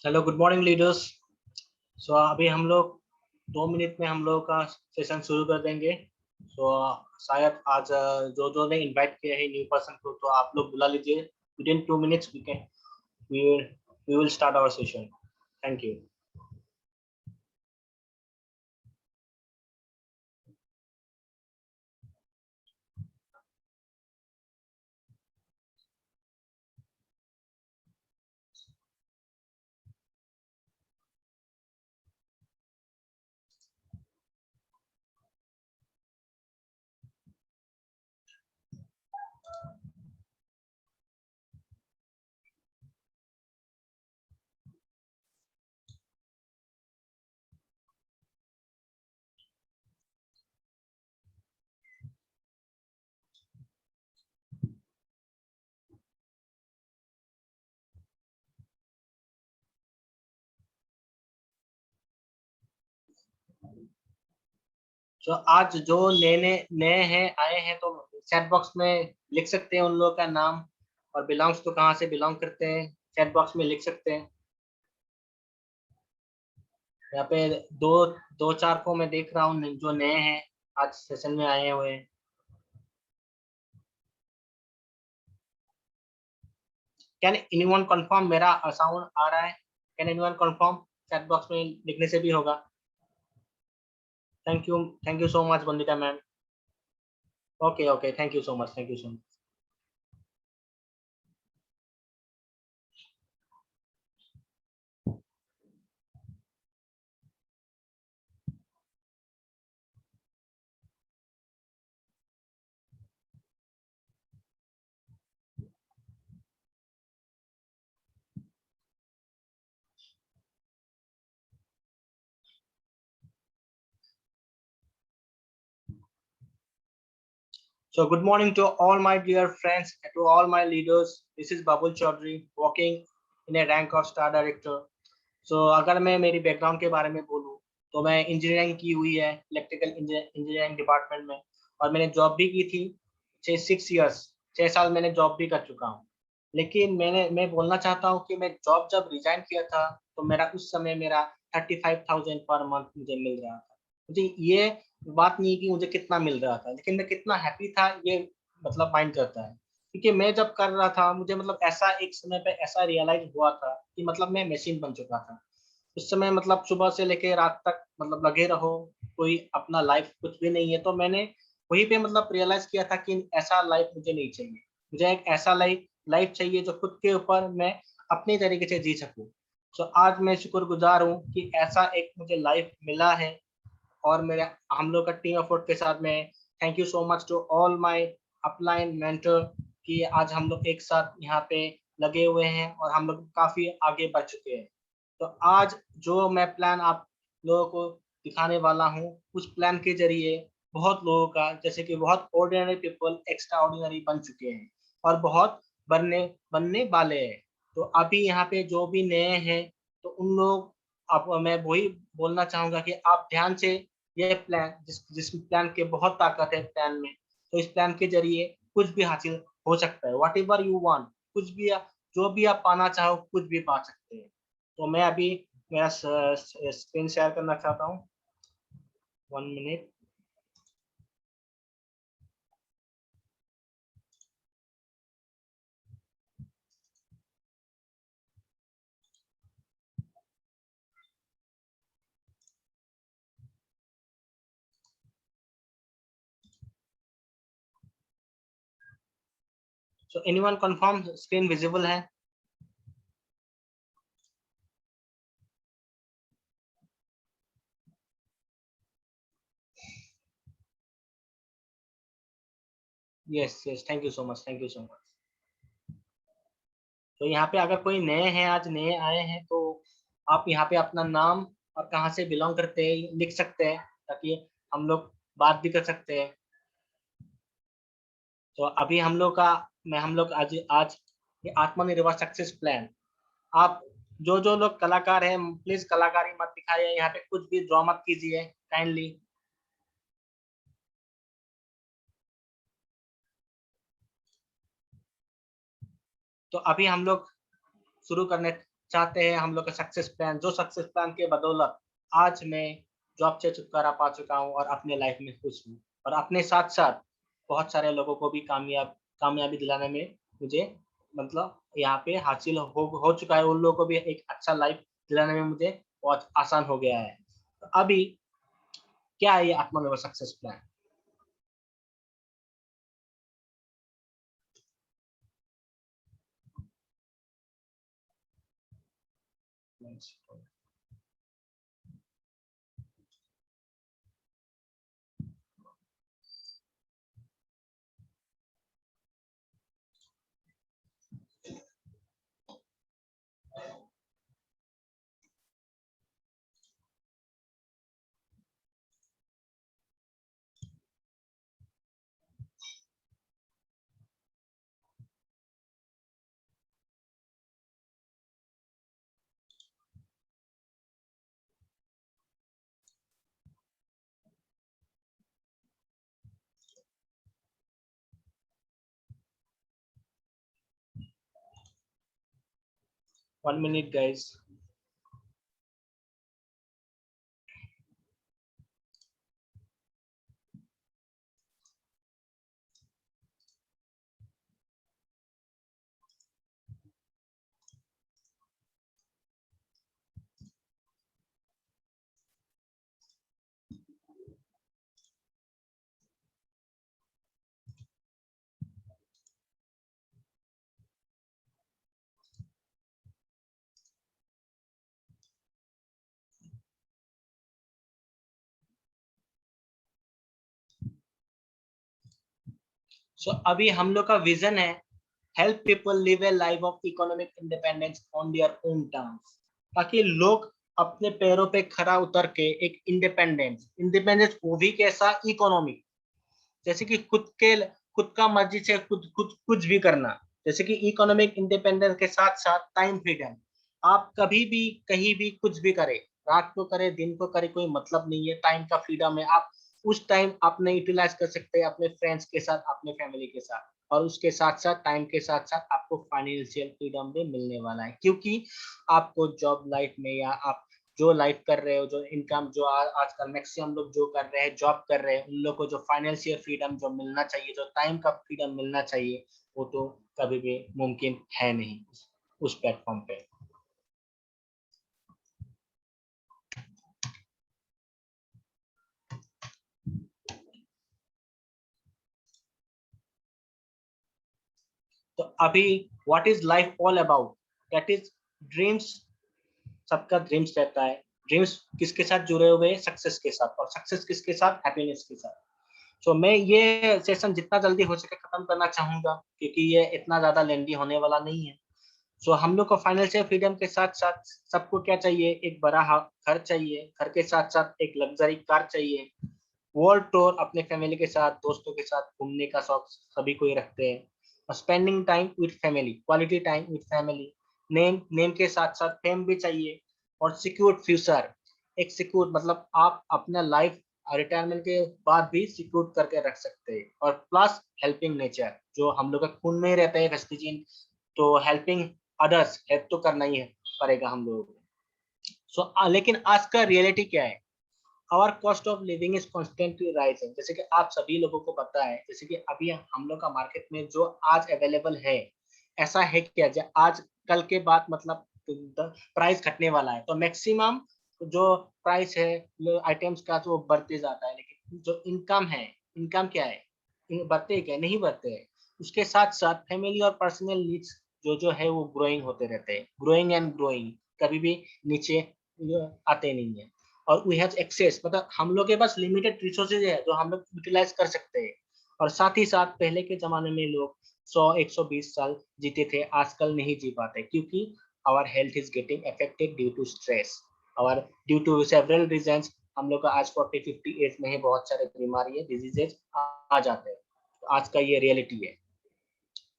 Hello, good morning leaders. So अभी हम लोग 2 मिनट में हम लोग का सेशन शुरू कर देंगे। सो शायद आज जो जो ने इनवाइट किया है न्यू पर्सन को, तो आप लोग बुला लीजिए। Within 2 minutes we will start our session. Thank you. तो आज जो नए नए नए हैं आए हैं, तो चैट बॉक्स में लिख सकते हैं उन लोगों का नाम और बिलोंग्स तो कहाँ से बिलोंग करते हैं, चैट बॉक्स में लिख सकते हैं। यहाँ पे दो दो चार को मैं देख रहा हूँ जो नए हैं, आज सेशन में आए हुए हैं। कैन एनीवन कंफर्म मेरा साउंड आ रहा है? Can anyone confirm? Chat box में लिखने से भी होगा। Thank you so much Vandita ma'am. Okay okay, thank you so much, thank you so much. So good morning to all my dear friends and to all my leaders. This is Babul Chaudhary working in a rank of Star Director. So अगर मैं मेरी background के बारे में बोलूँ, तो मैं engineering की हुई है इलेक्ट्रिकल इंजीनियरिंग डिपार्टमेंट में, और मैंने जॉब भी की थी 6 ईयर्स। 6 साल मैंने जॉब भी कर चुका हूँ। लेकिन मैं बोलना चाहता हूँ कि मैं जॉब जब रिजाइन किया था, तो मेरा उस समय मेरा 35,000 पर मंथ मुझे मिल रहा था। मुझे ये बात नहीं कि मुझे कितना मिल रहा था, लेकिन मैं कितना हैप्पी था ये मतलब माइंड करता है। क्योंकि मैं जब कर रहा था, मुझे मतलब ऐसा एक समय पे ऐसा रियलाइज हुआ था कि मतलब मैं मशीन बन चुका था। उस समय मतलब सुबह से लेके रात तक मतलब लगे रहो, कोई अपना लाइफ कुछ भी नहीं है। तो मैंने वहीं पे मतलब रियलाइज किया था कि ऐसा लाइफ मुझे नहीं चाहिए। मुझे एक ऐसा लाइफ लाइफ चाहिए जो खुद के ऊपर मैं अपने तरीके से जी सकूं। तो आज मैं शुक्रगुजार हूँ कि ऐसा एक मुझे लाइफ मिला है। और मेरे हम लोग का टीम एफर्ट के साथ में thank you so much to all my upline mentor कि आज हम लोग एक साथ यहाँ पे लगे हुए हैं और हम लोग काफी आगे बढ़ चुके हैं। तो आज जो मैं प्लान आप लोगों को दिखाने वाला हूँ, उस प्लान के जरिए बहुत लोगों का, जैसे कि बहुत ऑर्डिनरी पीपल एक्स्ट्रा ऑर्डिनरी बन चुके हैं और बहुत बनने बनने वाले हैं। तो अभी यहाँ पे जो भी नए हैं, तो उन लोग, अब मैं वही बोलना चाहूंगा कि आप ध्यान से ये प्लान, जिस प्लान के बहुत ताकत है प्लान में, तो इस प्लान के जरिए कुछ भी हासिल हो सकता है। वॉट एवर यू वांट, कुछ भी जो भी आप पाना चाहो कुछ भी पा सकते हैं। तो मैं अभी मेरा स्क्रीन शेयर करना चाहता हूँ। 1 minute. So anyone confirm screen visible है? Yes yes, thank you so much, thank you so much. तो यहाँ पे अगर कोई नए हैं, आज नए आए हैं, तो आप यहाँ पे अपना नाम और कहाँ से बिलोंग करते हैं लिख सकते हैं, ताकि हम लोग बात भी कर सकते हैं। तो अभी हम लोग आज आज ये आत्मनिर्भर सक्सेस प्लान। आप जो जो लोग कलाकार हैं, प्लीज कलाकारी मत दिखाइए, यहाँ पे कुछ भी ड्रॉ मत कीजिए काइंडली। तो अभी हम लोग शुरू करने चाहते हैं हम लोग का सक्सेस प्लान, जो सक्सेस प्लान के बदौलत आज मैं जॉब से छुटकारा पा चुका हूँ और अपने लाइफ में खुश हूँ और अपने साथ-साथ बहुत सारे लोगों को भी कामयाबी दिलाने में मुझे मतलब यहाँ पे हासिल हो चुका है। उन लोगों को भी एक अच्छा लाइफ दिलाने में मुझे बहुत आसान हो गया है। तो अभी क्या है ये आत्मनिर्भर success plan? One minute guys. सो अभी हम लोग का विजन है help people live A life of economic independence on their own terms, ताकि लोग अपने पैरों पे खड़ा उतर के एक इंडिपेंडेंस इंडिपेंडेंस वो भी कैसा इकोनॉमिक, जैसे कि खुद का मर्जी से खुद खुद कुछ भी करना, जैसे कि इकोनॉमिक इंडिपेंडेंस के साथ साथ टाइम फ्रीडम। आप कभी भी कहीं भी कुछ भी करें, रात को करे दिन को करे कोई मतलब नहीं है, टाइम का फ्रीडम है। आप उस टाइम अपने यूटिलाइज कर सकते हैं अपने फ्रेंड्स के साथ, अपने फैमिली के साथ, और उसके साथ साथ टाइम के साथ साथ आपको फाइनेंशियल फ्रीडम भी मिलने वाला है, क्योंकि आपको जॉब लाइफ में या आप जो लाइफ कर रहे हो, जो इनकम जो आजकल मैक्सिमम लोग जो कर रहे हैं, जॉब कर रहे हैं, उन लोग को जो फाइनेंशियल फ्रीडम जो मिलना चाहिए, जो टाइम का फ्रीडम मिलना चाहिए, वो तो कभी भी मुमकिन है नहीं उस प्लेटफॉर्म पे। तो अभी what is life all about, that is dreams. सबका ड्रीम्स रहता है। ड्रीम्स किसके साथ जुड़े हुए हैं? सक्सेस के साथ। और सक्सेस किसके साथ? हैप्पीनेस के साथ। तो मैं ये सेशन जितना जल्दी हो सके खत्म करना चाहूंगा, क्योंकि ये इतना ज्यादा लेंदी होने वाला नहीं है। सो हम लोग को फाइनेंशियल फ्रीडम के साथ साथ सबको क्या चाहिए? एक बड़ा घर चाहिए, घर के साथ साथ एक लग्जरी कार चाहिए, वर्ल्ड टूर अपने फैमिली के साथ, दोस्तों के साथ घूमने का शौक सभी कोई रखते हैं, और spending time with family, quality time with family. Name के साथ साथ फेम भी चाहिए, और सिक्योर फ्यूचर। एक सिक्योर मतलब आप अपना लाइफ रिटायरमेंट के बाद भी सिक्योर करके रख सकते हैं, और प्लस हेल्पिंग नेचर जो हम लोग का खून में ही रहता है वेस्टिजिन, तो हेल्पिंग अदर्स हेल्प तो करना ही है पड़ेगा हम लोगों को। लेकिन आज का रियलिटी क्या है? Our cost of living is constantly rising. जैसे कि आप सभी लोगों को पता है, जैसे कि अभी हम लोग का मार्केट में जो आज अवेलेबल है, ऐसा है क्या आज कल के बाद मतलब प्राइस घटने वाला है, तो मैक्सिमम जो प्राइस है आइटम्स का तो बढ़ते जाता है, लेकिन जो इनकम है, इनकम क्या है? बढ़ते क्या? नहीं बढ़ते हैं। उसके साथ साथ फैमिली और पर्सनल नीड्स जो है वो ग्रोइंग होते रहते हैं, ग्रोइंग एंड ग्रोइंग, कभी भी नीचे आते नहीं है। और वी हैव एक्सेस मतलब हम लोग के पास लिमिटेड रिसोर्सेज है जो हम लोग यूटिलाइज कर सकते हैं। और साथ ही साथ पहले के जमाने में लोग 100-120 साल जीते थे, आजकल नहीं जी पाते, क्योंकि our health is getting affected due to stress और ड्यू टू सेवरल रीजंस। हम लोग का आज 40-50 एज में ही बहुत सारे बीमारी है, डिजीजेज आ जाते हैं। तो आज का ये रियलिटी है।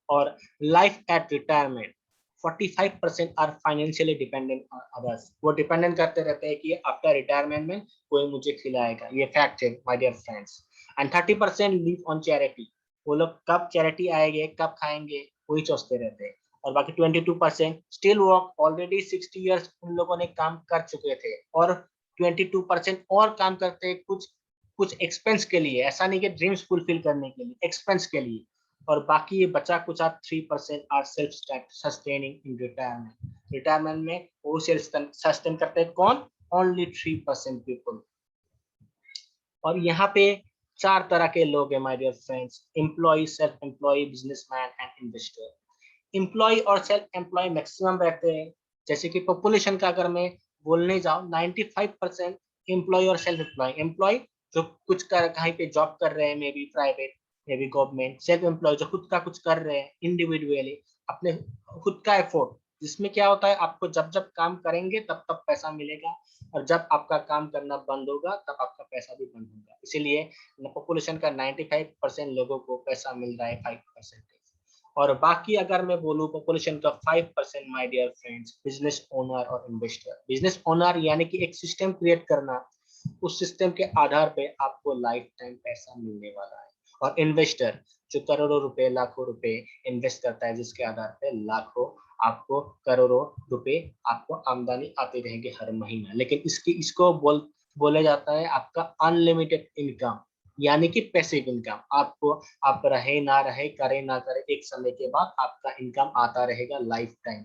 और life at retirement 45% are financially dependent on others. वो डिपेंडेंट करते रहते हैं कि आफ्टर रिटायरमेंट में कोई मुझे खिलाएगा, ये फैक्ट है my dear friends. And 30% live on charity. वो लोग कब चैरिटी आएंगे, कब खाएंगे, वही सोचते रहते हैं। और बाकी 22% स्टिल वर्क, ऑलरेडी 60 इयर्स उन लोगों ने काम कर चुके थे और 22% और काम करते हैं कुछ कुछ एक्सपेंस के लिए, ऐसा नहीं कि ड्रीम्स फुलफिल करने के लिए, एक्सपेंस के लिए। और बाकी ये बचा कुछ 3% are self sustaining in retirement. Retirement में वो सेल्फ सस्टेन करते हैं कौन? Only 3% people. और यहाँ पे 4 तरह के लोग हैं my dear friends: employ, self employ, businessman and investor. Employ और सेल्फ एम्प्लॉय मैक्सिमम रहते हैं। जैसे कि पॉपुलेशन का अगर मैं बोलने जाऊँ, 95% एम्प्लॉय और सेल्फ एम्प्लॉय। एम्प्लॉय जो कुछ कर कहीं पे जॉब कर रहे हैं, may be private, may be government. Self employ जो खुद का कुछ कर रहे हैं इंडिविजुअली, अपने खुद का एफोर्ट, जिसमें क्या होता है आपको जब जब काम करेंगे तब तब पैसा मिलेगा, और जब आपका काम करना बंद होगा तब आपका पैसा भी बंद होगा। इसीलिए पॉपुलेशन का 95% लोगों को पैसा मिल रहा है 5%। और बाकी अगर मैं बोलूँ पॉपुलेशन का 5%, my dear friends, business owner और इन्वेस्टर। बिजनेस ओनर यानी कि एक सिस्टम क्रिएट करना, उस सिस्टम के आधार पे आपको लाइफ टाइम पैसा मिलने वाला है। और इन्वेस्टर जो करोड़ों रुपए, लाखों रुपए इन्वेस्ट करता है, जिसके आधार पे लाखों आपको, करोड़ों रुपए आपको आमदनी आती रहेगी हर महीना। लेकिन इसको बोला जाता है आपका अनलिमिटेड इनकम, यानी कि पैसिव इनकम। आपको, आप रहे ना रहे, करे ना करे, एक समय के बाद आपका इनकम आता रहेगा लाइफ टाइम।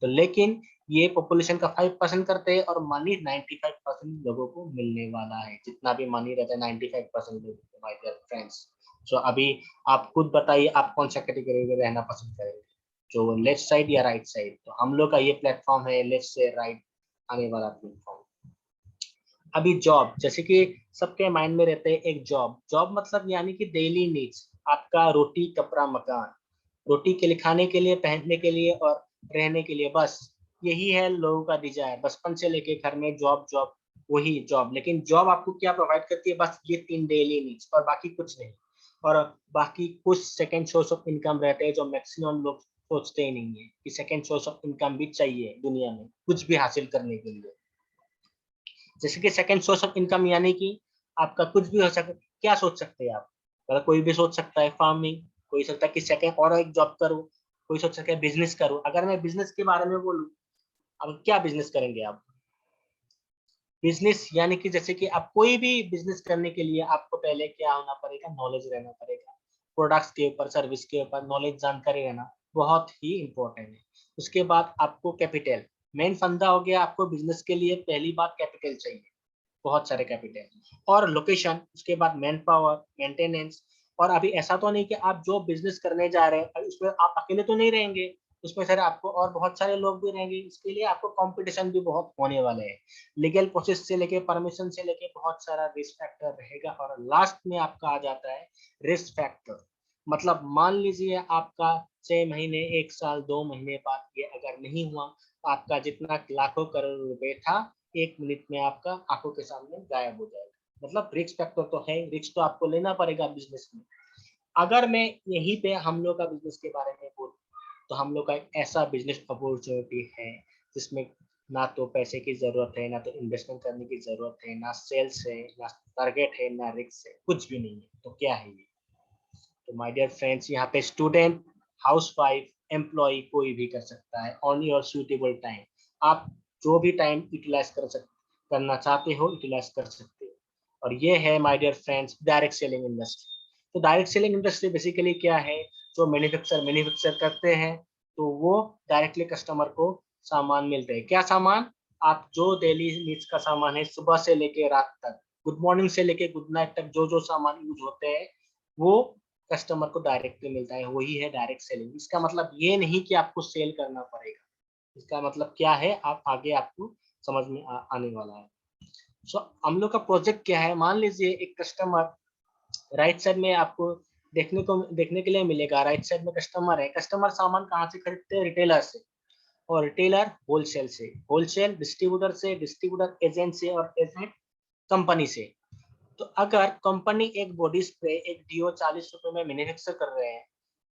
तो लेकिन ये पॉपुलेशन का 5% करते हैं, और मनी 95% लोगों को मिलने वाला है। जितना भी मनी रहता है 95% लोगों को, माय डियर फ्रेंड्स। सो अभी आप खुद बताइए आप कौन सा कैटेगरी में रहना पसंद करेंगे, जो लेफ्ट साइड या राइट साइड? तो हम लोग का ये प्लेटफॉर्म है लेफ्ट से राइट आने वाला प्लेटफॉर्म। अभी जॉब, जैसे कि सबके माइंड में रहते हैं एक जॉब। जॉब मतलब यानी कि डेली नीड्स, आपका रोटी कपड़ा मकान, रोटी के लिए, खाने के लिए, पहनने के लिए और रहने के लिए, बस यही है लोगों का डिजायर। बचपन से लेके घर में जॉब जॉब, वही जॉब। लेकिन जॉब आपको क्या प्रोवाइड करती है? बस ये 3 डेली नीड्स, और बाकी कुछ नहीं। और बाकी कुछ सेकेंड सोर्स ऑफ इनकम रहते हैं जो मैक्सिमम लोग सोचते ही नहीं है कि सेकेंड सोर्स ऑफ इनकम भी चाहिए दुनिया में कुछ भी हासिल करने के लिए। जैसे कि सेकंड सोर्स ऑफ इनकम यानी कि आपका कुछ भी हो सकता है। क्या सोच सकते हैं आप? मतलब कोई भी सोच सकता है फार्मिंग, कोई सोचता है कि सेकंड और एक जॉब करूं, कोई सोच सकता है बिजनेस करूं। अगर मैं बिजनेस के बारे में बोलूं, अब क्या बिजनेस करेंगे आप? बिजनेस यानी कि जैसे कि आप कोई भी बिजनेस करने के लिए आपको पहले क्या होना पड़ेगा? नॉलेज रहना पड़ेगा। प्रोडक्ट्स के ऊपर, सर्विस के ऊपर नॉलेज, जानकारी रहना बहुत ही इंपॉर्टेंट है। उसके बाद आपको कैपिटल, मेन फंडा हो गया। आपको बिजनेस के लिए पहली बात कैपिटल चाहिए, बहुत सारे कैपिटल। और लोकेशन, उसके बाद मैन पावर, मेंटेनेंस। और अभी ऐसा तो नहीं कि आप जो बिजनेस करने जा रहे हैं उसमें आप अकेले तो नहीं रहेंगे, उसमें सर आपको और बहुत सारे लोग भी रहेंगे। इसके लिए आपको कंपटीशन भी बहुत होने वाले हैं। लीगल प्रोसेस से लेके, परमिशन से लेके, बहुत सारा रिस्क फैक्टर रहेगा। और लास्ट में आपका आ जाता है रिस्क फैक्टर। मतलब मान लीजिए आपका 6 महीने, 1 साल, 2 महीने बाद ये अगर नहीं हुआ, तो आपका जितना लाखों करोड़ रुपए था 1 मिनट में आपका आंखों के सामने गायब हो जाएगा। मतलब रिस्क फैक्टर तो है, रिस्क तो आपको लेना पड़ेगा बिजनेस में। अगर मैं यहीं पे हम लोग का बिजनेस के बारे में बोलूं, तो हम लोग का एक ऐसा बिजनेस अपॉर्चुनिटी है जिसमें ना तो पैसे की जरूरत है, ना तो इन्वेस्टमेंट करने की जरूरत है, ना सेल्स है, ना टारगेट है, ना रिस्क है, कुछ भी नहीं है। तो क्या है ये? तो माय डियर फ्रेंड्स, यहाँ पे स्टूडेंट, हाउसवाइफ, एम्प्लॉय कोई भी कर सकता है ऑन योर सूटेबल टाइम। आप जो भी टाइम यूटिलाइज करना चाहते हो यूटिलाइज कर सकते हो। और ये है my dear friends direct selling industry. तो डायरेक्ट सेलिंग इंडस्ट्री बेसिकली क्या है? जो मैन्युफैक्चर करते हैं, तो वो डायरेक्टली कस्टमर को सामान मिलते हैं। क्या सामान? आप जो डेली नीड्स का सामान है, सुबह से लेके रात तक, गुड मॉर्निंग से लेके गुड नाइट तक, जो जो सामान यूज होते हैं वो कस्टमर को डायरेक्टली मिलता है। वही है डायरेक्ट सेलिंग। इसका मतलब ये नहीं कि आपको सेल करना पड़ेगा। इसका मतलब क्या है, आप आगे आपको समझ में आने वाला है। सो हम लोग का प्रोजेक्ट क्या है? मान लीजिए एक कस्टमर, राइट साइड में आपको देखने के लिए मिलेगा, राइट साइड में कस्टमर है। कस्टमर सामान कहाँ से खरीदते हैं? रिटेलर से। और रिटेलर होलसेल से, होलसेल डिस्ट्रीब्यूटर से, डिस्ट्रीब्यूटर एजेंट से, और एजेंट कंपनी से। तो अगर कंपनी एक बॉडी स्प्रे, एक डीओ 40 रुपए में मैन्युफैक्चर कर रहे हैं,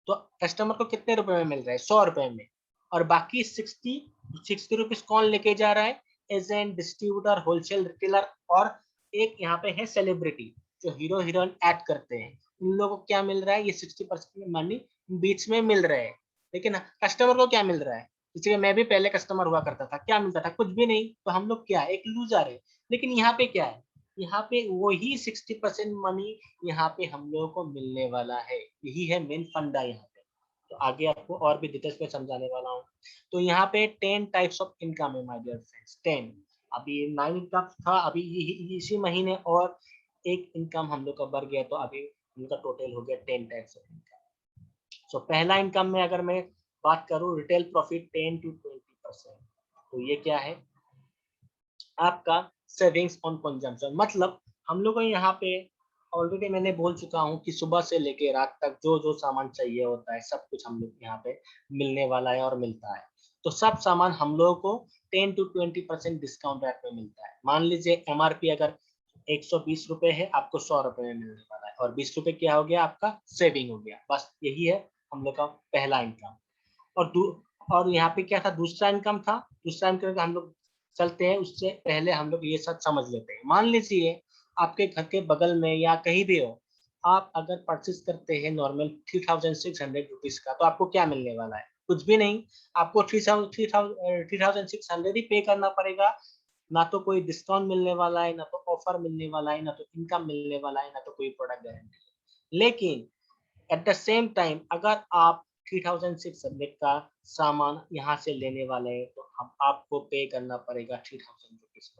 तो कस्टमर को कितने रुपए में मिल रहा है? 100 रुपए में। और बाकी 60 रुपीज कौन लेके जा रहा है? Agent, distributor, wholesale, retailer. और एक यहाँ पे है सेलिब्रिटी, जो हीरो हीरोइन ऐड करते हैं। इन लोगों को क्या मिल रहा है? ये 60% मनी बीच में मिल रहा है। लेकिन कस्टमर को क्या मिल रहा है? जैसे मैं भी पहले कस्टमर हुआ करता था, क्या मिलता था? कुछ भी नहीं। तो हम लोग क्या है, एक लूजर है। लेकिन यहाँ पे क्या है, यहाँ पे वही 60% मनी यहाँ पे हम लोगों को मिलने वाला है। यही है मेन फंडा यहाँ पे। तो आगे आपको और भी डिटेल्स में समझाने वाला हूँ। तो यहाँ पे 10 टाइप्स ऑफ इनकम है माय डियर फ्रेंड्स, 10। अभी 9 इनकम था, अभी इसी महीने और एक इनकम हम लोग का बढ़ गया, तो अभी उनका टोटल हो गया 10 टाइप्स ऑफ इनकम। सो पहला इनकम में अगर मैं बात करूं, रिटेल प्रॉफिट 10 to 20%। तो ये क्या है? आपका सेविंग्स ऑन कंजम्पशन। मतलब हम लोग को यहाँ पे ऑलरेडी मैंने बोल चुका हूँ कि सुबह से लेके रात तक जो जो सामान चाहिए होता है सब कुछ हम लोग यहाँ पे मिलने वाला है और मिलता है। तो सब सामान हम लोगों को 10 to 20% डिस्काउंट रेट में मिलता है। मान लीजिए एमआरपी अगर 120 रुपए है, आपको 100 रुपए में मिलने वाला है, और 20 रुपए क्या हो गया, आपका सेविंग हो गया। बस यही है हम लोग का पहला इनकम। और और यहाँ पे क्या था, दूसरा इनकम था। दूसरा इनकम हम लोग चलते हैं, उससे पहले हम लोग ये सब समझ लेते हैं। मान लीजिए आपके घर के बगल में या कहीं भी हो, आप अगर परचेज करते हैं नॉर्मल 3600 का, तो आपको क्या मिलने वाला है? कुछ भी नहीं। आपको 3600 ही पे करना पड़ेगा। ना तो कोई डिस्काउंट मिलने वाला है, ना तो ऑफर मिलने वाला है, ना तो इनकम मिलने वाला है, ना तो कोई प्रोडक्ट गारंटी। लेकिन एट द सेम टाइम अगर आप 3600 का सामान यहाँ से लेने वाले हैं, तो हम आपको पे करना पड़ेगा 3000 रुपीज।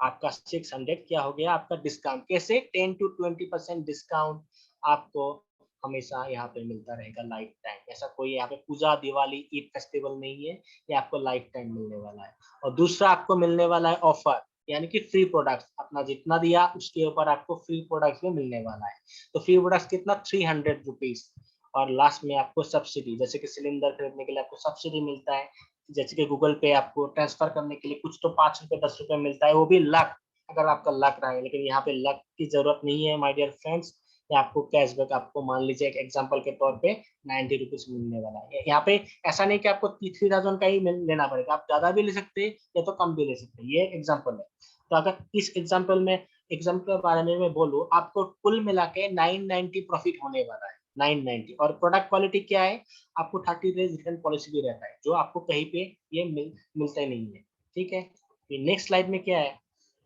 आपका 600 क्या हो गया, आपका डिस्काउंट। कैसे? 10 to 20% डिस्काउंट आपको हमेशा यहाँ पे मिलता रहेगा लाइफ टाइम। ऐसा कोई यहाँ पे पूजा, दिवाली, ईद फेस्टिवल नहीं है, ये आपको लाइफ टाइम मिलने वाला है। और दूसरा आपको मिलने वाला है ऑफर, यानी कि फ्री प्रोडक्ट। अपना जितना दिया उसके ऊपर आपको फ्री प्रोडक्ट भी मिलने वाला है। तो फ्री प्रोडक्ट कितना, 300 रुपीज। और लास्ट में आपको सब्सिडी, जैसे कि सिलेंडर खरीदने के लिए आपको सब्सिडी मिलता है। जैसे कि गूगल पे आपको ट्रांसफर करने के लिए कुछ तो 5 रुपए 10 रुपए मिलता है, वो भी लक, अगर आपका लक रहा है। लेकिन यहाँ पे लक की जरूरत नहीं है माय डियर फ्रेंड्स। यहाँ आपको कैशबैक, आपको मान लीजिए एक एग्जाम्पल के तौर पे 90 रुपीज मिलने वाला है। यहाँ पे ऐसा नहीं कि आपको 3000 का ही लेना पड़ेगा, आप ज्यादा भी ले सकते हैं या तो कम भी ले सकते हैं। ये एग्जाम्पल है। तो अगर इस एग्जाम्पल के बारे में मैं बोलूँ, आपको कुल मिला के 990 प्रॉफिट होने वाला है, 990। और प्रोडक्ट क्वालिटी क्या है, आपको 30 डेज रिटर्न पॉलिसी भी रहता है, जो आपको कहीं पे ये मिलता ही नहीं है। ठीक है। नेक्स्ट स्लाइड में क्या है,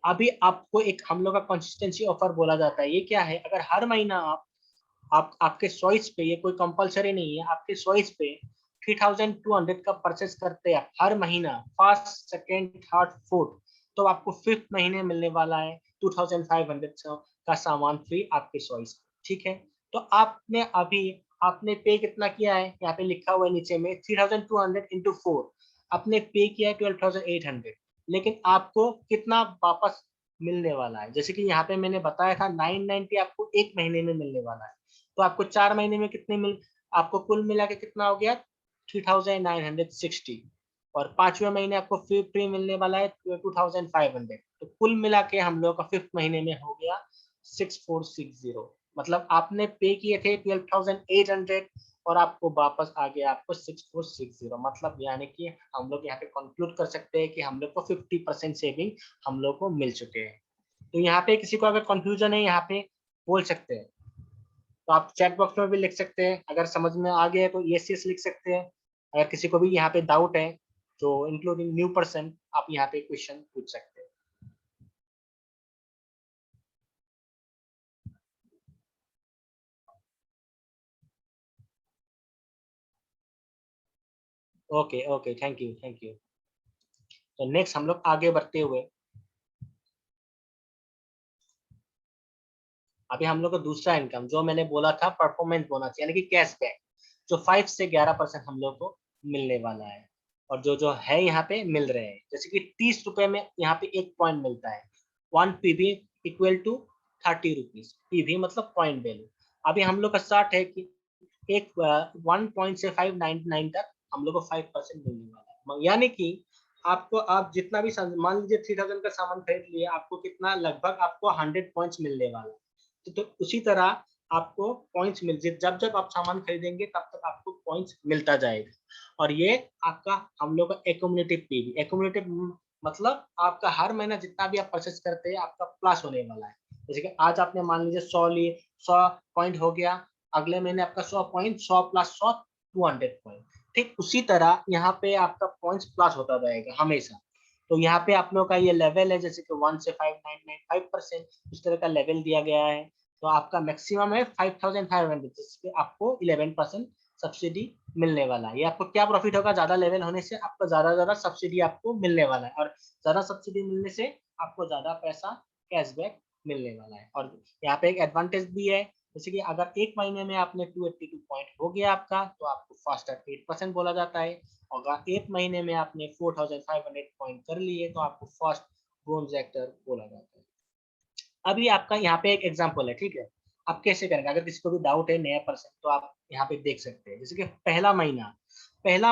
अभी आपको एक हम लोग का कंसिस्टेंसी ऑफर बोला जाता है। ये क्या है, अगर हर महीना आप आपके चॉइस पे, ये कोई कंपलसरी नहीं है, आपके चॉइस पे 3200 का परचेस करते हैं हर महीना, फर्स्ट सेकेंड थर्ड फोर्थ, तो आपको फिफ्थ महीने मिलने वाला है 2500 का सामान फ्री आपके चॉइस। ठीक है। तो आपने पे कितना किया है, यहाँ पे लिखा हुआ है नीचे में 3200 इंटू 4। आपने पे किया है 12800। लेकिन आपको कितना वापस मिलने वाला है, जैसे कि यहाँ पे मैंने बताया था 990 आपको एक महीने में मिलने वाला है। तो आपको 4 महीने में कितने आपको कुल मिला के कितना हो गया, 3960। और 5वें महीने आपको फ्री मिलने वाला है 2500। तो कुल मिला के हम लोग का फिफ्थ महीने में हो गया 6460। मतलब आपने पे किए थे 12800 और आपको वापस आ गया आपको 6460। मतलब यानी कि हम लोग यहाँ पे कंक्लूड कर सकते हैं कि हम लोग को 50% सेविंग हम लोग को मिल चुके हैं। तो यहाँ पे किसी को अगर कंफ्यूजन है, यहाँ पे बोल सकते हैं। तो आप चैट बॉक्स में भी लिख सकते हैं, अगर समझ में आ गया तो यस यस लिख सकते हैं। अगर किसी को भी यहाँ पे डाउट है, तो इंक्लूडिंग न्यू पर्सन, आप यहाँ पे क्वेश्चन पूछ सकते हैं। Okay okay, thank you thank you. तो नेक्स्ट हम लोग आगे बढ़ते हुए, अभी हम लोग का दूसरा इनकम जो मैंने बोला था, परफॉर्मेंस बोनस यानी कि कैशबैक, जो 5 से 11% हम लोग को मिलने वाला है। और जो जो है यहाँ पे मिल रहे हैं, जैसे कि 30 रुपए में यहाँ पे एक पॉइंट मिलता है। 1 PV equal to 30 rupees. PV मतलब पॉइंट वैल्यू। अभी हम लोग का स्टार्ट है कि एक 1.599 तक हम लोग को 5% मिलने वाला है। यानी कि आपको, आप जितना भी मान लीजिए 3000 का सामान खरीद लिया, आपको कितना, लगभग आपको 100 पॉइंट्स मिलने वाला है। तो उसी तरह आपको पॉइंट्स जब जब आप सामान खरीदेंगे तब तक आपको पॉइंट्स मिलता जाएगा। और ये आपका हम लोग का एकोमुलेटिव पीवी, एकोमुलेटिव मतलब आपका हर महीना जितना भी आप परचेस करते हैं आपका प्लस होने वाला है। जैसे कि आज आपने मान लीजिए 100 लिए, 100 पॉइंट हो गया, अगले महीने आपका 100 पॉइंट, 100 प्लस 100 200 पॉइंट। ठीक उसी तरह यहाँ पे आपका पॉइंट्स प्लस होता जाएगा हमेशा। तो यहाँ पे आप लोग का ये लेवल है, जैसे कि 1 से 5995%, इस तरह का लेवल दिया गया है। तो आपका मैक्सिमम है 5500, जिसपे आपको 11% सब्सिडी मिलने वाला है। ये आपको क्या प्रॉफिट होगा, ज्यादा लेवल होने से आपको ज्यादा सब्सिडी आपको मिलने वाला है, और ज्यादा सब्सिडी मिलने से आपको ज्यादा पैसा कैशबैक मिलने वाला है। और यहाँ पे एक एडवांटेज भी है, जैसे कि अगर एक महीने में आपने 282 पॉइंट हो गया आपका, तो आपको फास्टर 8% बोला जाता है। अगर एक महीने में आपने 4500 पॉइंट कर लिए, तो आपको फर्स्ट ब्रोंज एक्टर बोला जाता है। अभी आपका यहाँ पे एक एग्जांपल है, ठीक है। आप कैसे करेंगे, अगर किसी को भी डाउट है नया पर्सन, तो आप यहाँ पे देख सकते हैं। जैसे कि पहला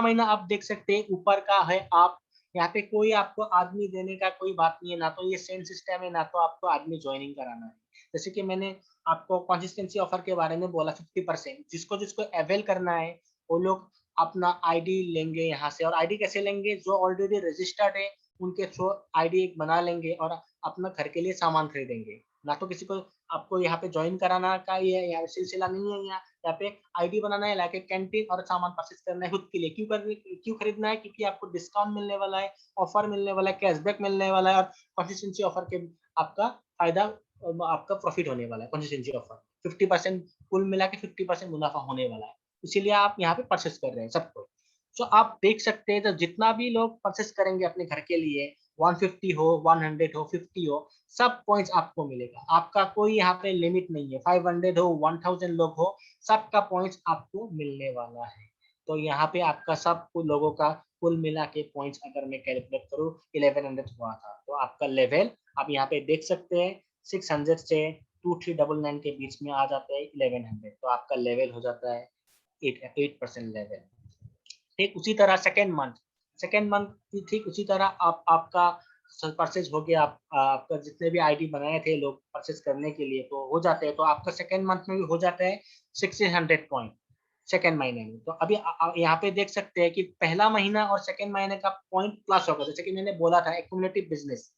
महीना आप देख सकते हैं, ऊपर का है। आप यहाँ पे कोई आपको आदमी देने का कोई बात नहीं है, ना तो ये सेम सिस्टम है, ना तो आपको आदमी ज्वाइनिंग कराना है। जैसे कि मैंने आपको कंसिस्टेंसी ऑफर के बारे में बोला, 50%, जिसको जिसको अवेल करना है वो लोग अपना आईडी लेंगे यहाँ से। और आईडी कैसे लेंगे, जो ऑलरेडी रजिस्टर्ड है उनके थ्रू आईडी एक बना लेंगे और अपना घर के लिए सामान खरीदेंगे। ना तो किसी को आपको यहाँ पे ज्वाइन कराना का ये यहाँ सिलसिला नहीं है। यहाँ पे आईडी बनाना है, लाके कैंटीन और सामान परचेज करना है खुद के लिए। क्यों खरीदना है, क्योंकि आपको डिस्काउंट मिलने वाला है, ऑफर मिलने वाला है, कैशबैक मिलने वाला है, और कंसिस्टेंसी ऑफर के आपका फायदा, आपका प्रॉफिट होने वाला है। कंसिस्टेंसी ऑफर 50%, कुल मिला के 50% मुनाफा होने वाला है, इसीलिए आप यहाँ पे परचेस कर रहे हैं सबको। तो आप देख सकते हैं, तो जितना भी लोग परचेस करेंगे अपने घर के लिए, 150 हो, 100 हो, 50 हो, सब पॉइंट्स आपको मिलेगा। आपका कोई यहाँ पे लिमिट नहीं है, 500 हो, 1000 लोग हो, सबका पॉइंट्स आपको मिलने वाला है। तो यहाँ पे आपका सब लोगों का कुल मिला के पॉइंट्स अगर मैं कैलकुलेट करूँ 1100 हुआ था। तो आपका लेवल आप यहाँ पे देख सकते हैं, 600 से 2399 के बीच में आ जाता है 1100। तो आपका लेवल हो जाता है 8% लेवल। ठीक उसी तरह सेकेंड मंथ ठीक उसी तरह आपका परचेज हो गया। आपका जितने भी आईडी बनाए थे लोग परचेज करने के लिए, तो हो जाते हैं। तो आपका सेकेंड मंथ में भी हो जाता है 1600 पॉइंट सेकेंड महीने में। तो अभी यहाँ पे देख सकते हैं कि पहला महीना और सेकेंड महीने का पॉइंट प्लस होगा। जैसे कि मैंने बोला था, एक्यूमुलेटिव बिजनेस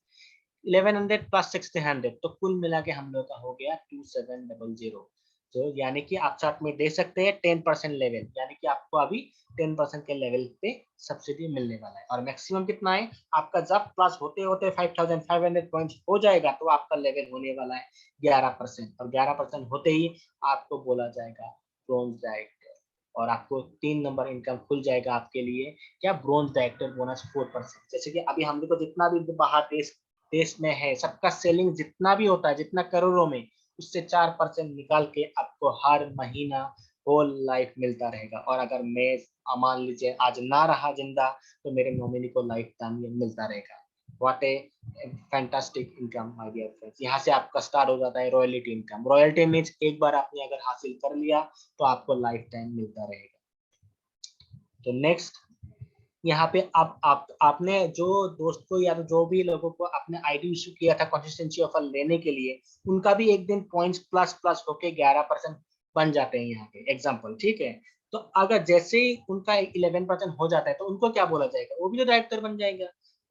1100 प्लस 1600, तो कुल मिला के हम लोग का हो गया 2700। तो यानी कि आप चार्ट में देख सकते हैं 10% लेवल, यानी कि आपको अभी 10% के लेवल पे सब्सिडी मिलने वाला है। और मैक्सिमम कितना है आपका, जब प्लस होते होते 5500 पॉइंट हो जाएगा, तो आपका लेवल होने वाला है 11%। और 11% होते ही आपको बोला जाएगा ब्रोंज डायरेक्टर, और आपको 3 नंबर इनकम खुल जाएगा आपके लिए। क्या, ब्रोंज डायरेक्टर बोनस 4%। जैसे कि अभी हम लोग को जितना भी बाहर देश में है, सबका सेलिंग जितना भी होता है, जितना करोड़ों में, उससे 4% निकाल के आपको हर महीना होल लाइफ मिलता रहेगा। और अगर मैं मान लीजिए आज ना रहा जिंदा, तो मेरे नॉमिनी को लाइफ टाइम ये मिलता रहेगा। What a fantastic income my dear friends. यहाँ से आपका स्टार्ट हो जाता है रॉयल्टी इनकम। रॉयल्टी मीन्स एक बार आपने अगर हासिल कर लिया, तो आपको लाइफ टाइम मिलता रहेगा। तो नेक्स्ट, यहाँ पे आपने जो दोस्त को या तो जो भी लोगों को आपने आईडी इशू किया था कंसिस्टेंसी ऑफर लेने के लिए, उनका भी एक दिन पॉइंट्स प्लस प्लस होके 11% बन जाते हैं यहाँ पे एग्जांपल, ठीक है। तो अगर जैसे ही उनका 11% हो जाता है, तो उनको क्या बोला जाएगा, वो भी तो डायरेक्टर बन जाएगा।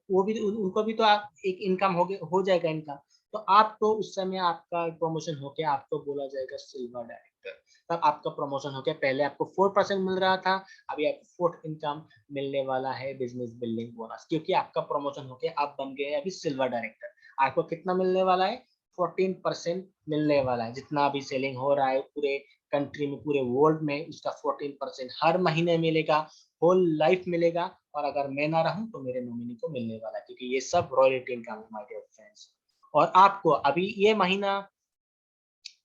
वो भी उनको भी तो एक इनकम हो जाएगा इनकम। तो आपको उस समय आपका प्रमोशन होके आपको बोला जाएगा सिल्वर डायरेक्टर। तब आपका प्रमोशन होके, पहले आपको 4% मिल रहा था, अभी आपको फोर्थ इनकम मिलने वाला है बिजनेस बिल्डिंग बोनस, क्योंकि आपका प्रमोशन होके आप बन गए अभी सिल्वर डायरेक्टर। आपको कितना मिलने वाला है, 14% मिलने वाला है। जितना भी सेलिंग हो रहा है पूरे कंट्री में, पूरे वर्ल्ड में, उसका 14% हर महीने मिलेगा, होल लाइफ मिलेगा। और अगर मैं ना रहूं, तो मेरे नॉमिनी को मिलने वाला है, क्योंकि ये सब रॉयल्टी इनकम है माय डियर फ्रेंड्स। और आपको अभी ये महीना,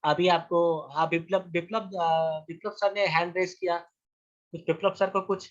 अभी आपको, हाँ, विप्लव सर ने हैंड रेस किया। कुछ विप्लव सर को कुछ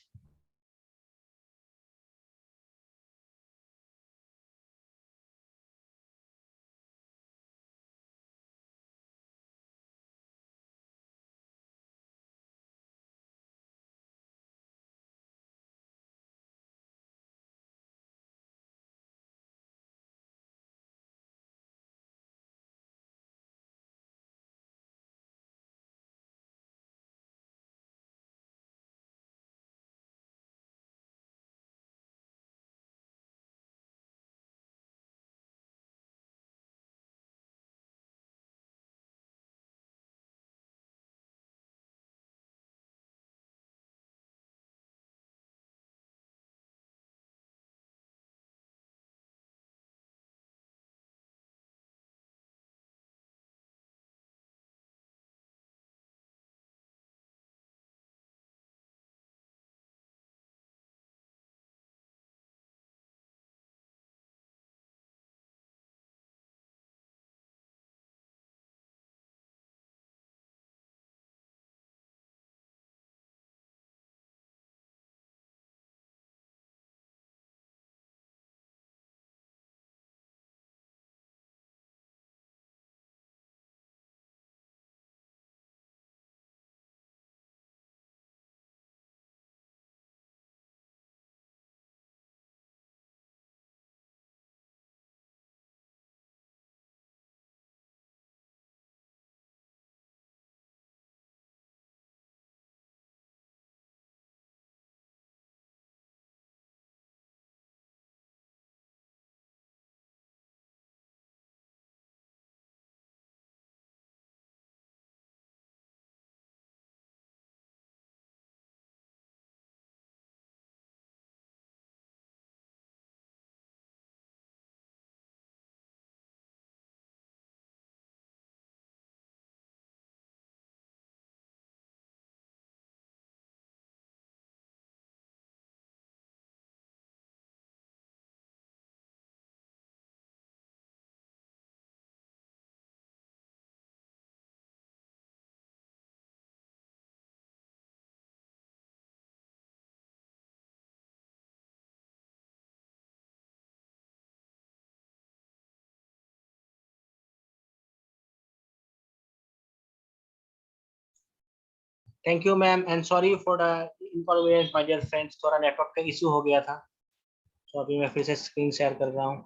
thank you ma'am and sorry for the inconvenience my dear friends, थोड़ा नेटवर्क का इशू हो गया था। तो अभी मैं फिर से स्क्रीन शेयर कर रहा हूँ।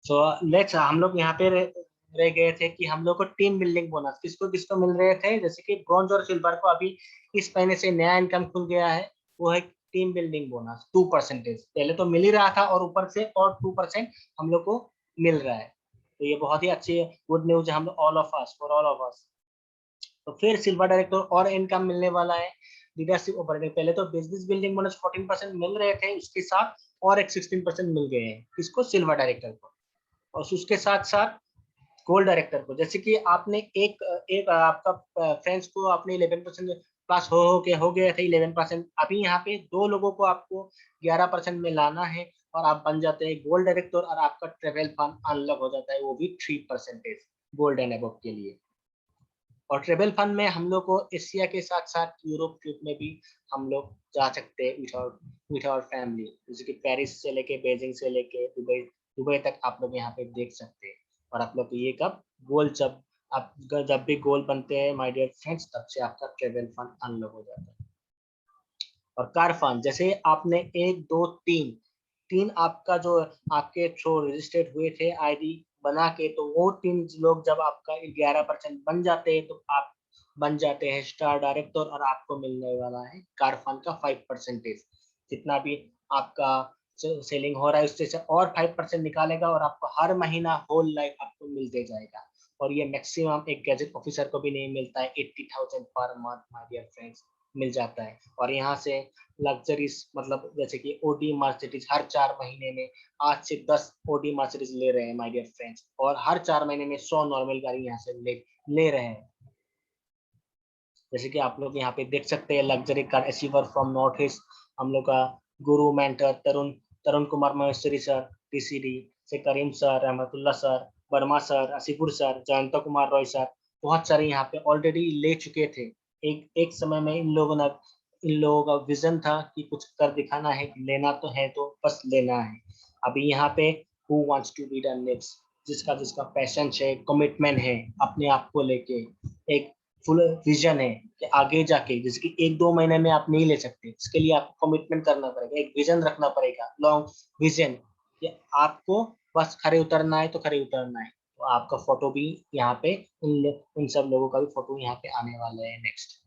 सो लेट्स, हम लोग यहाँ पे रह गए थे कि हम लोग को टीम बिल्डिंग बोनस किसको किसको मिल रहे थे। जैसे कि ब्रॉन्ज और सिल्वर को अभी इस महीने से नया इनकम खुल गया है, वो है टीम बिल्डिंग बोनस 2%। पहले तो मिल ही रहा था और ऊपर से और 2% हम लोग को मिल रहा है। तो ये बहुत ही अच्छी गुड न्यूज है हम लोग all of us, for all of us. तो फिर सिल्वर डायरेक्टर और इनकम मिलने वाला है। लीडरशिप ऑपरेटिंग, पहले तो बिजनेस बिल्डिंग बोनस 14% मिल रहे थे, उसके साथ और एक 16% मिल गए हैं किसको, सिल्वर डायरेक्टर को। और उसके साथ साथ गोल्ड डायरेक्टर को, जैसे कि आपने एक एक आपका फ्रेंड्स को अपने 11% पास हो गए थे 11%। अभी यहाँ पे दो लोगों को आपको 11% में लाना है और आप बन जाते हैं गोल्ड डायरेक्टर और आपका ट्रेवल फंड अनलॉक हो जाता है, वो भी 3% गोल्ड एंड अबव के लिए। और ट्रेवल फंड में हम लोग को एशिया के साथ साथ यूरोप ट्रिप में भी हम लोग जा सकते हैं विथ आवर फैमिली, जैसे कि पेरिस से लेके बेजिंग से लेके दुबई दुबई तक आप लोग यहाँ पे देख सकते हैं। और आप लोग ये कब गोल जब भी गोल बनते हैं माय डियर फ्रेंड्स, तब से आपका ट्रेवल फंड अनलॉक हो जाता है। और कार फंड, जैसे आपने एक दो तीन तीन आपका जो आपके थ्रू रजिस्टर्ड हुए थे आईडी बना के, तो वो तीन लोग जब आपका 11% बन जाते हैं तो आप बन जाते हैं स्टार डायरेक्टर और आपको मिलने वाला है कार फंड का 5%। जितना भी आपका सेलिंग हो रहा है उससे से और 5% निकालेगा और आपको हर महीना होल लाइफ आपको मिलते जाएगा। और ये मैक्सिमम एक गैजेट ऑफिसर को भी नहीं मिलता है, 80,000 पर मंथ माय डियर फ्रेंड्स मिल जाता है। और यहाँ से लग्जरीज, मतलब जैसे कि ओडी मर्सिडीज हर 4 महीने में 8 से 10 ओडी मर्सिडीज ले रहे हैं माय डियर फ्रेंड्स, और हर 4 महीने में 100 नॉर्मल गाड़ी यहाँ से ले रहे हैं। जैसे कि आप लोग यहाँ पे देख सकते हैं luxury car achiever from north east, हम लोग का गुरु mentor Tarun Tarun Kumar Maheshwari sir, TCD से Karim sir, Rahmatullah sir, Verma sir, Asipur sir, Jayant Kumar Roy sir, बहुत सारे यहाँ पे ऑलरेडी ले चुके थे। एक एक समय में इन लोगों का विजन था कि कुछ कर दिखाना है, लेना तो है तो बस लेना है। अभी यहाँ पे who wants to be the next, जिसका जिसका पैशन है, कमिटमेंट है अपने आप को लेके, एक फुल विजन है कि आगे जाके, जैसे कि 1-2 महीने में आप नहीं ले सकते, इसके लिए आपको कमिटमेंट करना पड़ेगा, एक विजन रखना पड़ेगा, लॉन्ग विजन कि आपको बस खड़े उतरना है तो खड़े उतरना है। तो आपका फोटो भी यहाँ पे उन सब लोगों का भी फोटो यहाँ पे आने वाले हैं नेक्स्ट।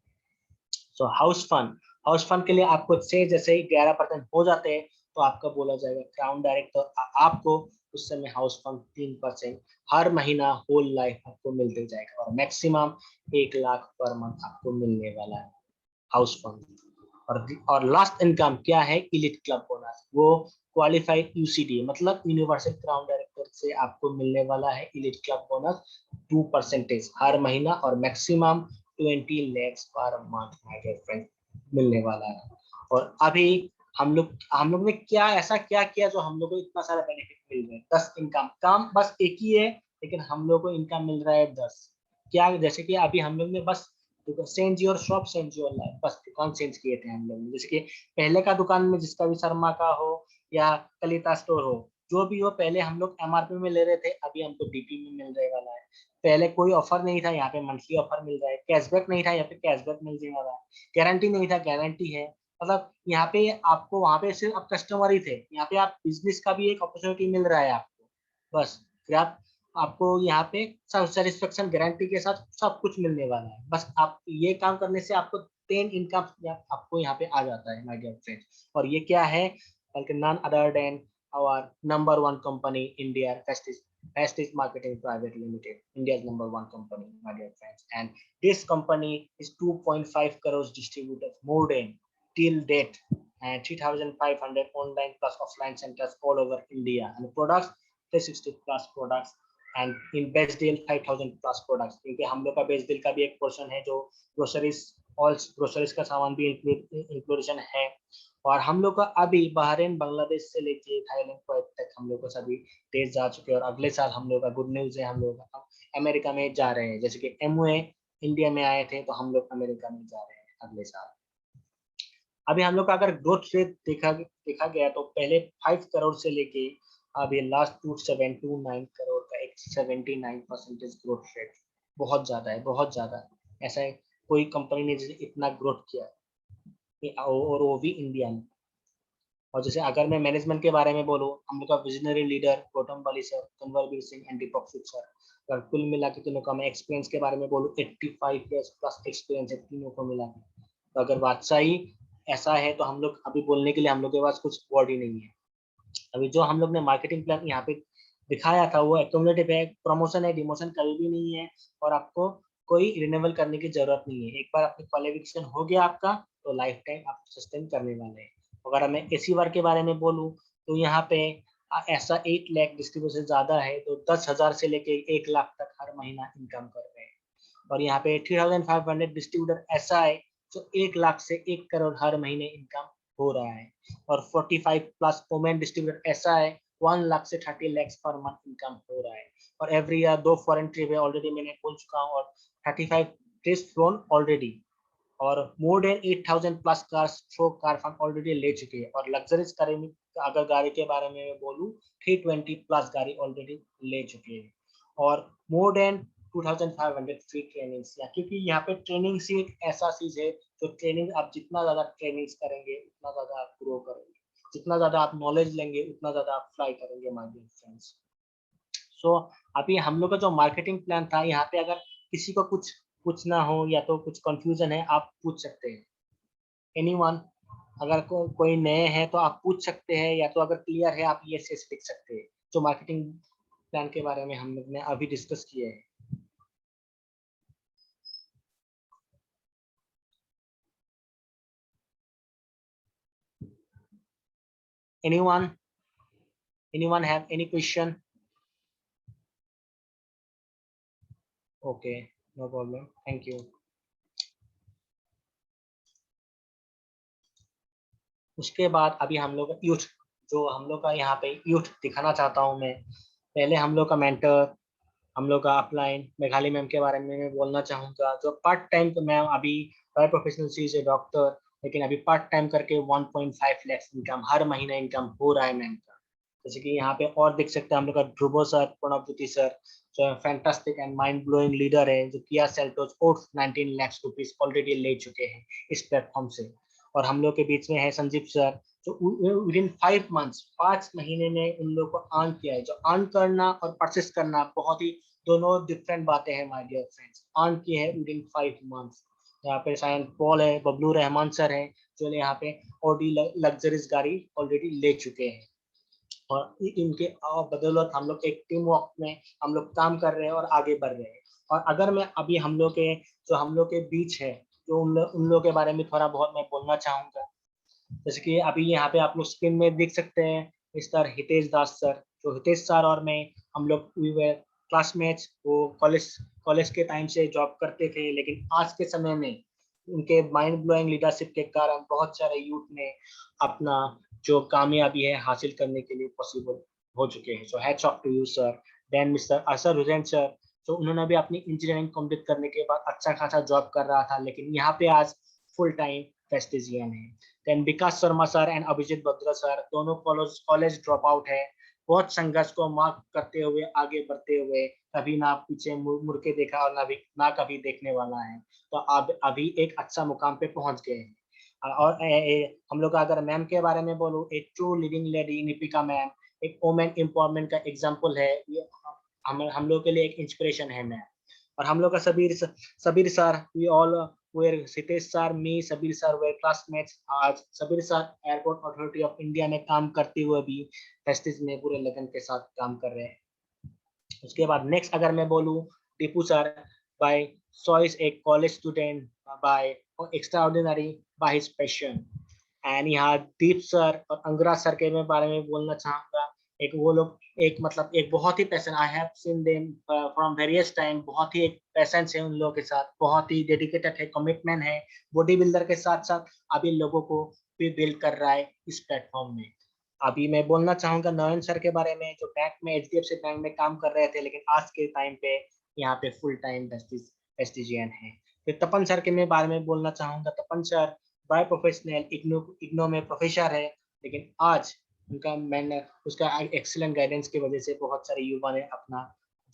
सो हाउस फंड के लिए आपको से जैसे ही 11% हो जाते हैं तो आपका बोला जाएगा क्राउन डायरेक्टर, आपको उस समय हाउस फंड 3% हर महीना होल लाइफ आपको मिलते जाएगा और मैक्सिमम 1 लाख पर मंथ आपको मिलने वाला है हाउस फंड। और लास्ट इनकम क्या है, इलिट क्लब बोनस, वो क्वालिफाइड यूसीडी मतलब यूनिवर्सल क्राउन डायरेक्टर से आपको मिलने वाला है इलिट क्लब बोनस 2% हर महीना और maximum 20 lakhs per month my dear friend मिलने वाला है। और अभी हम लोग ने क्या ऐसा क्या किया जो हम लोग को इतना सारा बेनिफिट मिल रहा है, 10 इनकम, काम बस एक ही है लेकिन हम लोग को इनकम मिल रहा है 10। क्या, जैसे कि अभी हम लोग ने बस change your shop change your life, बस दुकान चेंज किए थे हम लोग ने। जैसे कि पहले का दुकान में जिसका भी शर्मा का हो या कलिता स्टोर हो, जो भी हो, पहले हम लोग एमआरपी में ले रहे थे, अभी हमको डीपी में मिलने वाला है। पहले कोई ऑफर नहीं था, यहाँ पे मंथली ऑफर मिल रहा है। कैशबैक नहीं था, यहाँ पे कैशबैक मिलने वाला है। गारंटी नहीं था, गारंटी है। मतलब यहाँ पे आपको, वहां पे सिर्फ आप कस्टमर ही थे, यहाँ पे आप बिजनेस का भी एक अपॉर्चुनिटी मिल रहा है आपको। बस फिर आपको यहाँ पे सेटिस्फेक्शन गारंटी के साथ सब कुछ मिलने वाला है। बस आप ये काम करने से आपको 10 इनकम आपको यहाँ पे आ जाता है माय डियर फ्रेंड्स। और ये क्या है, बल्कि non other than our number 1 company India, Prestige Marketing Private Limited, India's number 1 company, my dear friends. And this company is 2.5 crores distributors more than till date, and 3,500 online plus offline centers all over India, and products 360 plus products, and in best deal 5,000 plus products, क्योंकि हम लोग का best deal का भी एक portion है जो groceries, all groceries का सामान भी इंक्लूडेशन है। और हम लोग का अभी बहरीन, बांग्लादेश से लेके थाईलैंड तक हम लोग को सभी देश जा चुके हैं। और अगले साल हम लोग का गुड न्यूज है, हम लोग अमेरिका में जा रहे हैं। जैसे कि एमवे इंडिया में आए थे तो हम लोग अमेरिका में जा रहे हैं अगले साल। अभी हम लोग का अगर ग्रोथ रेट देखा गया तो पहले 5 करोड़ से लेके अभी लास्ट 279 करोड़ का एक 79% ग्रोथ रेट, बहुत ज्यादा है, बहुत ज्यादा। ऐसा है कोई कंपनी ने जिसने इतना ग्रोथ किया और वो भी इंडिया में। और जैसे अगर मैं मैनेजमेंट के बारे में बोलूँ, हम लोग का visionary leader Gautam Bali sir, Kanwarveer Singh and Deepak Sood sir. अगर कुल मिला के तीनों का मैं एक्सपीरियंस के बारे में बोलूँ, 85 ईयर्स प्लस एक्सपीरियंस है तीनों को मिला के। तो अगर बात सही ऐसा है तो हम लोग अभी बोलने के लिए हम लोग के पास कुछ वर्ड ही नहीं है। अभी जो हम लोग ने मार्केटिंग प्लान यहाँ पे दिखाया था वो एक्यूमुलेटिव है, प्रमोशन है, डिमोशन कभी भी नहीं है, और आपको कोई रिन्यूअल करने की जरूरत नहीं है। एक बार आपकी क्वालिफिकेशन हो गया आपका तो लाइफ टाइम आप सस्टेन करने वाले हैं। अगर मैं एसी वर्क के बारे में बोलूँ तो यहाँ पे ऐसा 8 लाख डिस्ट्रीब्यूशन ज्यादा है, तो 10,000 से लेके 1 लाख तक हर महीना इनकम कर रहे हैं। और यहाँ पे 3,500 डिस्ट्रीब्यूटर ऐसा है जो 1 लाख से 1 करोड़ हर महीने इनकम हो रहा है। और 45 प्लस वोमेन डिस्ट्रीब्यूटर ऐसा है 1 लाख से 30 लाख पर मंथ इनकम हो रहा है। और एवरी ईयर 2 फॉरेन ट्रिप है, ऑलरेडी मैंने बोल चुका हूँ, और 35 ट्रिप्स फ्लोन ऑलरेडी। और more than 8,000 plus cars through car fund already ले चुके हैं। और लग्जरीज अगर गाड़ी के बारे में मैं बोलूँ, 320 प्लस गाड़ी ऑलरेडी ले चुके हैं। और मोर देन 2,500 फ्री ट्रेनिंग्स, या क्योंकि यहाँ पे ट्रेनिंग ही एक ऐसा चीज है जो ट्रेनिंग आप जितना ज्यादा ट्रेनिंग्स करेंगे उतना ज्यादा आप ग्रो करेंगे, जितना ज्यादा आप नॉलेज लेंगे उतना ज्यादा आप फ्लाई करेंगे माय डियर फ्रेंड्स। सो अभी हम लोग का जो मार्केटिंग प्लान था, यहाँ पे अगर किसी को कुछ पूछना हो या तो कुछ कंफ्यूजन है आप पूछ सकते हैं। एनीवन, अगर कोई नए हैं तो आप पूछ सकते हैं, या तो अगर क्लियर है आप ये से लिख सकते हैं जो मार्केटिंग प्लान के बारे में हम लोग ने अभी डिस्कस किए हैं। Anyone, anyone have any question? Okay, no problem, thank you। उसके बाद अभी हम लोग यूथ, जो हम लोग का यहाँ पे यूथ दिखाना चाहता हूँ मैं। पहले हम लोग का मेंटर, हम लोग का अपलाइन मेघाली मैम के बारे में मैं बोलना चाहूँगा, जो पार्ट टाइम तो मैम अभी by professional she is a doctor, लेकिन अभी पार्ट टाइम करके 1.5 लाख इनकम हर महीना इनकम हो रहा है मैम का। जैसे कि यहाँ पे और देख सकते हैं हम लोग का ध्रुवो सर, प्रणव ज्योति सर, जो fantastic and mind blowing leader है, जो किया सेल्टोस और 19 लाख रुपीज ऑलरेडी ले चुके हैं इस प्लेटफॉर्म से। और हम लोग के बीच में है संजीव सर, जो विद इन 5 मंथ्स, 5 महीने में उन लोग को अर्न किया है। जो अर्न करना और परचेस करना बहुत ही दोनों डिफरेंट बातें हैं माय डियर फ्रेंड्स। अर्न किए हैं विद इन 5 मंथ्स। यहाँ पे साइन पॉल है, बबलू रहमान सर है, जो यहाँ पे ऑडी लग्जरीज गाड़ी ऑलरेडी ले चुके हैं। और इनके बदौलत हम लोग एक टीम वर्क में हम लोग काम कर रहे हैं और आगे बढ़ रहे हैं। और अगर मैं अभी हम लोग के बीच है, जो उन लोग के बारे में थोड़ा बहुत मैं बोलना चाहूंगा। जैसे कि अभी यहाँ पे आप लोग स्क्रीन में देख सकते हैं मिस्टर हितेश दास सर। जो हितेश सर और मैं, हम लोग वी वर क्लासमेट्स। वो कॉलेज कॉलेज के टाइम से जॉब करते थे, लेकिन आज के समय में उनके माइंड ब्लोइंग लीडरशिप के कारण बहुत सारे यूथ ने अपना जो कामयाबी है हासिल करने के लिए पॉसिबल हो चुके हैं। So hats off to you sir. Then mister Asar Hussain sir, जो उन्होंने भी अपनी इंजीनियरिंग कंप्लीट करने के बाद अच्छा खासा जॉब कर रहा था, लेकिन यहाँ पे आज फुल टाइम फेस्टिजियन है। Then Vikas Sharma sir and Abhijeet Badra sir, दोनों कॉलेज ड्रॉप आउट है। बहुत संघर्ष को मार्क करते हुए आगे बढ़ते हुए, कभी ना पीछे मुड़ के देखा और ना कभी देखने वाला है। तो अब अभी एक अच्छा मुकाम पे पहुंच गए हैं। और हम लोग अगर मैम के बारे में बोलूँ, एक ट्रू लिविंग लेडी निपिका मैम, एक वोमेन एम्पावरमेंट का एग्जाम्पल है। ये हम लोग के लिए एक इंस्पिरेशन है मैम। और हम लोग का Sabir sir, we all were, Sitesh sir, me, Sabir sir were classmates. आज Sabir sir airport authority of India में काम करते हुए भी फेस्टिज में पूरे लगन के साथ काम कर रहे हैं। उसके बाद नेक्स्ट अगर मैं बोलूँ, टीपू सर बाय चॉइस, एक college student, by extraordinary by his passion. And यहाँ दीप सर और अंगरा सर के मैं बारे में बोलना चाहूंगा। एक वो लोग एक मतलब एक बहुत ही passion, I have seen them from various time. बहुत ही एक पैशन है उन लोगों के साथ, बहुत ही डेडिकेटेड है, कमिटमेंट है। बॉडी बिल्डर के साथ साथ अभी लोगों को भी बिल्ड कर रहा है इस प्लेटफॉर्म में। अभी मैं बोलना चाहूंगा नयन सर के बारे में, जो बैंक में एचडीएफसी बैंक में काम कर रहे थे, लेकिन आज के टाइम पे यहाँ पे फुल टाइम वेस्टिजियन है। फिर तपन सर के मैं बारे में बोलना चाहूंगा। तपन सर बाय प्रोफेशनल इग्नो में प्रोफेसर है, लेकिन आज उनका मैंने उसका एक्सीलेंट गाइडेंस की वजह से बहुत सारे युवा ने अपना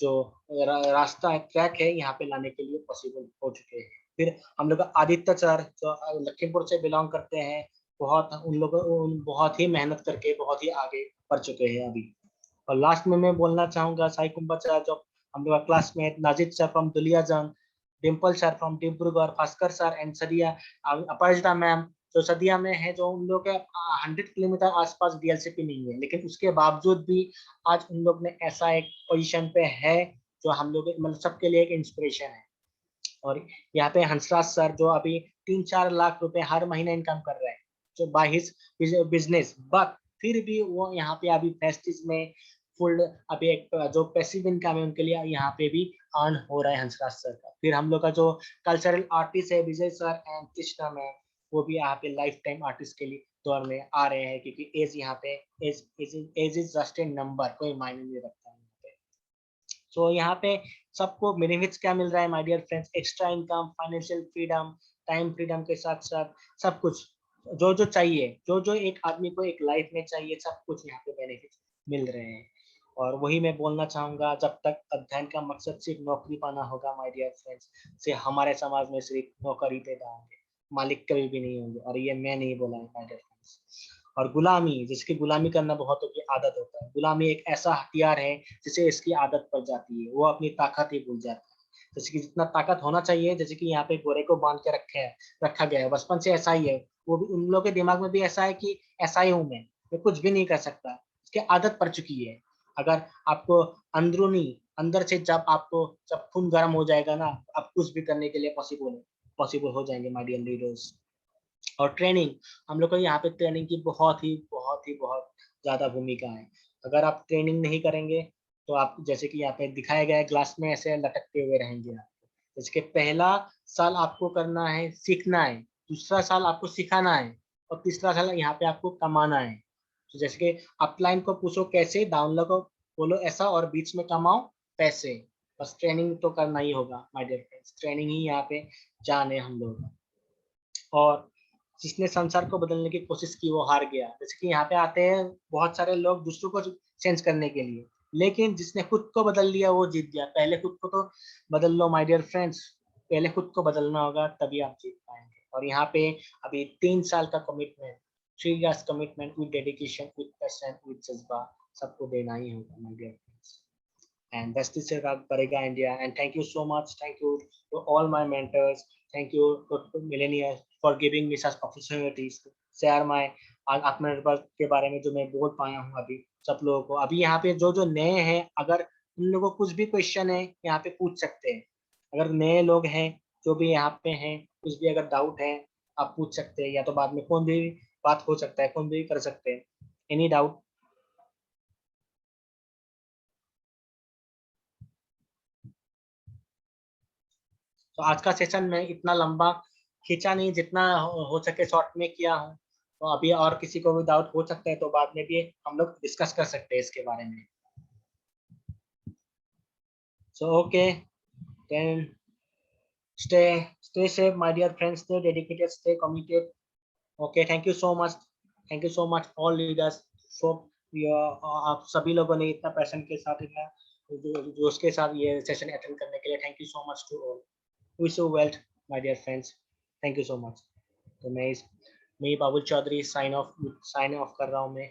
जो रास्ता ट्रैक है यहाँ पे लाने के लिए पॉसिबल हो चुके हैं। फिर हम लोग आदित्य सर जो लखीमपुर से बिलोंग करते हैं, बहुत ही मेहनत करके बहुत ही आगे बढ़ चुके हैं अभी। और लास्ट में मैं बोलना चाहूंगा साई कुंभा सर, जो हम लोग classmate, Najid sir from Duliajan, Dimple sir from Dibrugarh, Bhaskar sir and Sadiya, Aparajita ma'am जो सदिया में है, जो उन लोग के 100 किलोमीटर आसपास डीएलसीपी नहीं है, लेकिन उसके बावजूद भी आज उन लोग ने ऐसा एक पोजीशन पे है जो हम लोग मतलब सबके लिए एक इंस्पिरेशन है। और यहाँ पे हंसराज सर जो अभी 3-4 लाख रुपए हर महीने इनकम कर रहे हैं जो बाय हिज बिजनेस, बट फिर भी वो यहाँ पे अभी फेस्टिस में फुल अभी एक जो पैसिव इनकम है उनके लिए यहाँ पे भी अर्न हो रहा है हंसराज सर का। फिर हम लोग का जो कल्चरल आर्टिस्ट है विजय सर एंड कृष्णा मैम, वो भी यहाँ पे लाइफ टाइम आर्टिस्ट के लिए दौर में आ रहे हैं, क्योंकि एज यहाँ पे age is just a number, कोई मायने नहीं रखता है यहाँ पे। सो यहाँ पे सबको बेनिफिट्स क्या मिल रहा है my dear friends? Extra income, financial freedom, time freedom के साथ साथ सब कुछ जो जो चाहिए, जो जो एक आदमी को एक लाइफ में चाहिए, सब कुछ यहाँ पे बेनिफिट मिल रहे हैं। और वही मैं बोलना चाहूंगा, जब तक अध्ययन का मकसद सिर्फ नौकरी पाना होगा माय डियर फ्रेंड्स, से हमारे समाज में सिर्फ नौकरी देता होंगे, मालिक कभी भी नहीं होंगे। और ये मैं नहीं बोला है माय डियर फ्रेंड्स। और गुलामी, जिसकी गुलामी करना बहुतों की आदत होता है, गुलामी एक ऐसा हथियार है जिसे इसकी आदत पड़ जाती है, वो अपनी ताकत ही भूल जाता है। जैसे कि जितना ताकत होना चाहिए, जैसे कि यहाँ पे घोड़े को बांध के रखा गया है, बचपन से ऐसा ही है। वो भी उन लोगों के दिमाग में भी ऐसा है कि ऐसा ही हूं मैं कुछ भी नहीं कर सकता, उसकी आदत पड़ चुकी है। अगर आपको अंदरूनी अंदर से जब खून गर्म हो जाएगा ना, आप कुछ भी करने के लिए पॉसिबल हो जाएंगे माय डियर लीडर्स। और ट्रेनिंग, हम लोग को यहाँ पे ट्रेनिंग की बहुत ज्यादा भूमिका है। अगर आप ट्रेनिंग नहीं करेंगे तो आप, जैसे कि यहाँ पे दिखाया गया है, ग्लास में ऐसे लटकते हुए रहेंगे आप। जैसे कि पहला साल आपको करना है, सीखना है, दूसरा साल आपको सिखाना है, और तीसरा साल यहाँ पे आपको कमाना है। तो जैसे कि अपलाइन को पूछो कैसे, डाउनलाइन को बोलो ऐसा, और बीच में कमाओ पैसे। बस ट्रेनिंग तो करना ही होगा माय डियर फ्रेंड्स, ट्रेनिंग ही यहाँ पे जान है हम लोग। और जिसने संसार को बदलने की कोशिश की वो हार गया। जैसे कि यहाँ पे आते हैं बहुत सारे लोग दूसरों को चेंज करने के लिए, लेकिन जिसने खुद को बदल लिया वो जीत गया। पहले खुद को तो बदल लो माय डियर फ्रेंड्स, पहले खुद को बदलना होगा, तभी आप जीत पाएंगे। और यहाँ पे अभी 3 साल का commitment, 3 years commitment with dedication, with passion, with जज्बा, सबको देना ही होगा my dear friends. And that's the Parega India. And thank you so much. Thank you to all my mentors. Thank you to millennials for giving me such opportunities to share my आत्मनिर्भर के बारे में जो मैं बोल पाया हूँ अभी सब लोगों को। अभी यहाँ पे जो जो नए हैं, अगर उन लोगों को कुछ भी क्वेश्चन है यहाँ पे पूछ सकते हैं। अगर नए लोग हैं जो भी यहाँ पे हैं, कुछ भी अगर डाउट है आप पूछ सकते हैं, या तो बाद में फोन भी बात हो सकता है, फोन भी कर सकते हैं। Any doubt? तो आज का सेशन मैं इतना लंबा खींचा नहीं, जितना हो सके शॉर्ट में किया हूँ। तो अभी और किसी को भी डाउट हो सकता है तो बाद में भी हम लोग डिस्कस कर सकते हैं इसके बारे में। So okay, then stay safe my dear friends, stay dedicated, stay committed. Okay, thank you so much all leaders। सो आप सभी लोगों ने इतना पैशन के साथ, इतना जोश के साथ ये सेशन अटेंड करने के लिए thank you so much to all. Wish you well my dear friends, thank you so much. तो मैं बाबुल चौधरी साइन ऑफ कर रहा हूँ मैं।